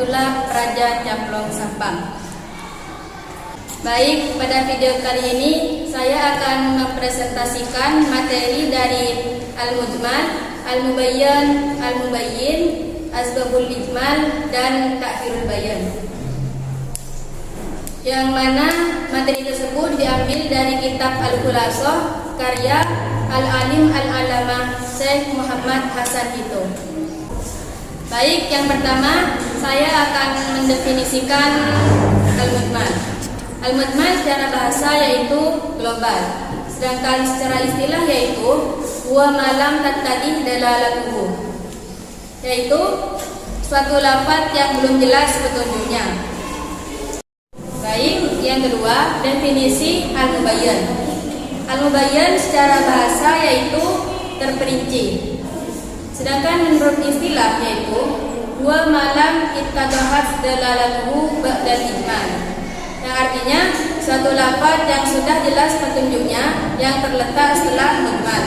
Abdullah Raja Jamblong Sampang. Baik, pada video kali ini saya akan mempresentasikan materi dari Al-Mujmal, Al-Mubayyan, Al-Mubayyin, Asbabul Ijmal, dan Ta'khirul Bayan. Yang mana materi tersebut diambil dari kitab Al-Khulasaah karya Al-Alim Al-Alamah Syekh Muhammad Hasan Hito. Baik, yang pertama saya akan mendefinisikan Al-Mujmal. Al-Mujmal secara bahasa yaitu global, sedangkan secara istilah yaitu huwa malam tattadih dalalatuhu, yaitu suatu lafaz yang belum jelas petunjuknya. Baik, yang kedua definisi Al-Mubayyan. Al-Mubayyan secara bahasa yaitu terperinci, sedangkan menurut istilah yaitu huwa malam ittadahat dalalatuhu ba'dal ijmal, yang artinya suatu lafaz yang sudah jelas petunjuknya yang terletak setelah mujmal.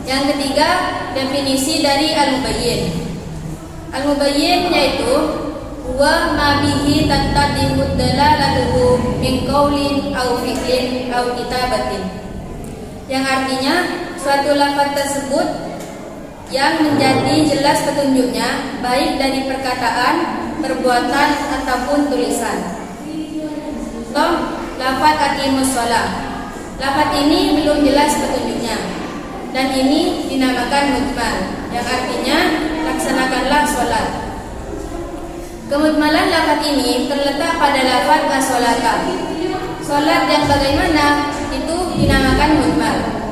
Yang ketiga, definisi dari al-mubayyin. Al-mubayyin yaitu huwa ma bihi tattadihud dalalatuhu min qaulin aw fi'lin aw kitabatin, yang artinya suatu lafaz tersebut yang menjadi jelas petunjuknya baik dari perkataan, perbuatan ataupun tulisan. Lafaz aqimus shalah. Lafaz ini belum jelas petunjuknya dan ini dinamakan mujmal, yang artinya laksanakanlah sholat. Kemujmalan lafaz ini terletak pada lafaz as-sholata. Sholat yang bagaimana itu dinamakan mujmal.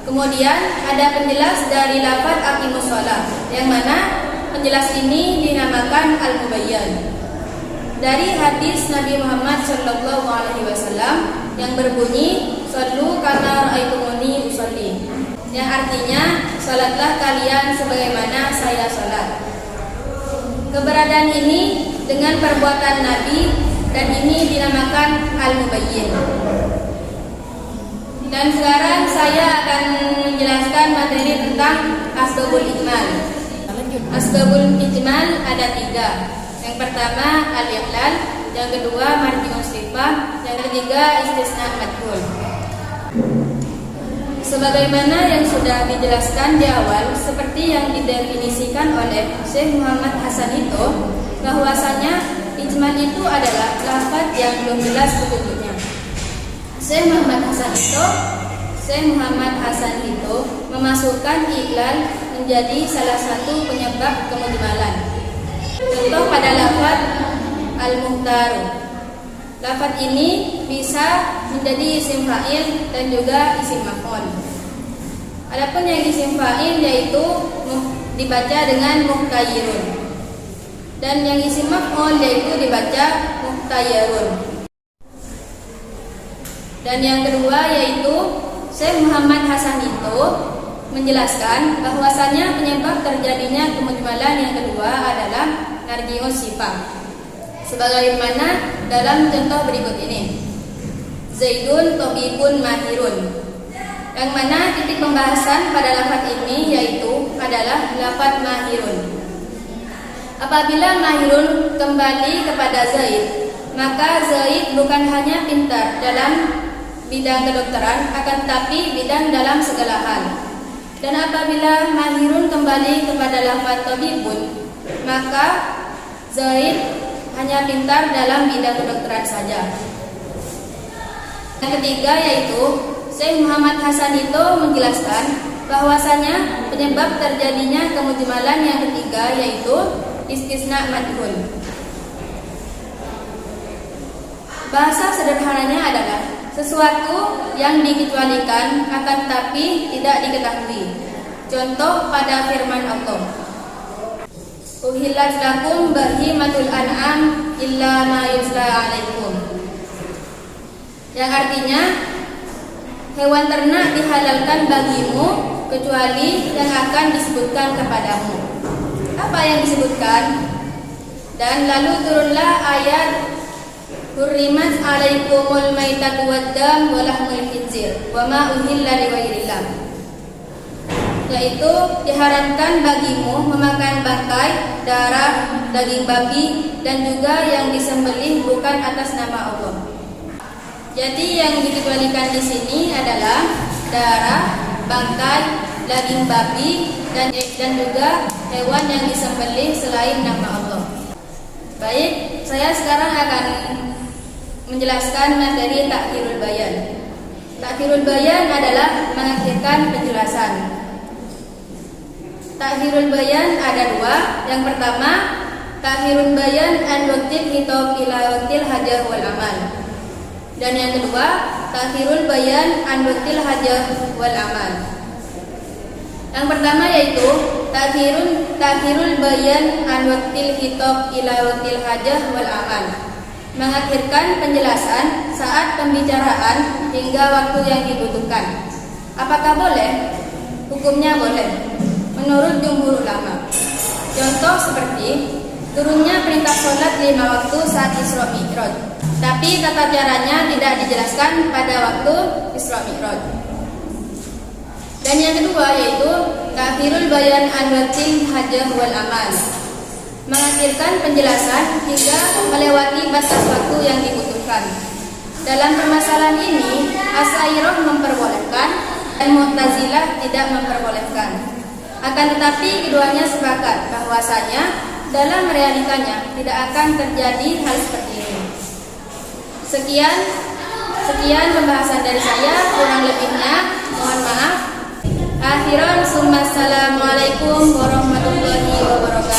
Kemudian ada penjelas dari lafaz aqimus shalah, yang mana penjelas ini dinamakan al-mubayyan. Dari hadis Nabi Muhammad SAW yang berbunyi sallu kama ra'aitumuni usolli, yang artinya salatlah kalian sebagaimana saya salat. Keberadaan ini dengan perbuatan Nabi dan ini dinamakan al-mubayyin. Dan sekarang saya akan menjelaskan materi tentang asbabul ijmal. Asbabul ijmal ada 3. Yang pertama al-iqlal, yang kedua marji'us sifah, yang ketiga istisna madhul. Sebagaimana yang sudah dijelaskan di awal, seperti yang didefinisikan oleh Syekh Muhammad Hasan Hito, bahwasanya ijmal itu adalah lafaz yang belum jelas petunjuknya. Syekh Muhammad Hasan Hito memasukkan iqlal menjadi salah satu penyebab kemujmalan. Contoh pada lafaz al-muhtaru. Lafaz ini bisa menjadi isim fa'il dan juga isim maf'ul. Adapun yang isim fa'il yaitu dibaca dengan muhtayyirun, dan yang isim maf'ul yaitu dibaca muhtayyirun. Dan yang kedua yaitu Syekh Muhammad Hasan Hito menjelaskan bahwasanya penyebab terjadinya kemujmalan yang kedua adalah marji'us sifah, sebagaimana dalam contoh berikut ini. Zaidun tabibun mahirun, yang mana titik pembahasan pada lafaz ini yaitu adalah lafaz mahirun. Apabila mahirun kembali kepada Zaid, maka Zaid bukan hanya pintar dalam bidang kedokteran, akan tetapi bidang dalam segala hal. Dan apabila mahirun kembali kepada lafaz tabibun, maka Zaid hanya pintar dalam bidang kedokteran saja. Yang ketiga yaitu Syekh Muhammad Hasan Hito menjelaskan bahwasanya penyebab terjadinya kemujmalan yang ketiga yaitu istisna madhul. Bahasa sederhananya adalah sesuatu yang dikecualikan akan tapi tidak diketahui. Contoh pada firman Allah, uhillat lakum bahimatul an'am illa ma yusla alaikum, yang artinya hewan ternak dihalalkan bagimu kecuali yang akan disebutkan kepadamu. Apa yang disebutkan? Dan lalu turunlah ayat hurrimat alaikumul maitatu waddam wa lahmul khinzir wa ma uhilla li ghairillah, yaitu diharamkan bagimu memakan bangkai, darah, daging babi, dan juga yang disembelih bukan atas nama Allah. Jadi yang dikecualikan di sini adalah darah, bangkai, daging babi, dan juga hewan yang disembelih selain nama Allah. Baik, saya sekarang akan menjelaskan materi takhirul bayan. Takhirul bayan adalah mengakhirkan penjelasan. Takhirul bayan ada dua. Yang pertama, takhirul bayan an waqtil khitab ila waqtil hajar wal amal. Dan yang kedua, takhirul bayan an waqtil hajar wal amal. Yang pertama yaitu takhirul bayan an waqtil khitab ila waqtil hajar wal amal. Mengakhirkan penjelasan saat pembicaraan hingga waktu yang dibutuhkan. Apakah boleh? Hukumnya boleh menurut jumhur ulama. Contoh seperti turunnya perintah sholat 5 waktu saat Isra Mi'raj, tapi tata caranya tidak dijelaskan pada waktu Isra Mi'raj. Dan yang kedua yaitu takhirul bayan an waqtil hajah wal amal. Mengakhirkan penjelasan hingga melewati batas waktu yang dibutuhkan. Dalam permasalahan ini, Asy'ariyah memperbolehkan dan Mu'tazilah tidak memperbolehkan. Akan tetapi keduanya sepakat bahwasanya dalam realitanya tidak akan terjadi hal seperti ini. Sekian pembahasan dari saya, kurang lebihnya mohon maaf. Akhiran, assalamualaikum warahmatullahi wabarakatuh.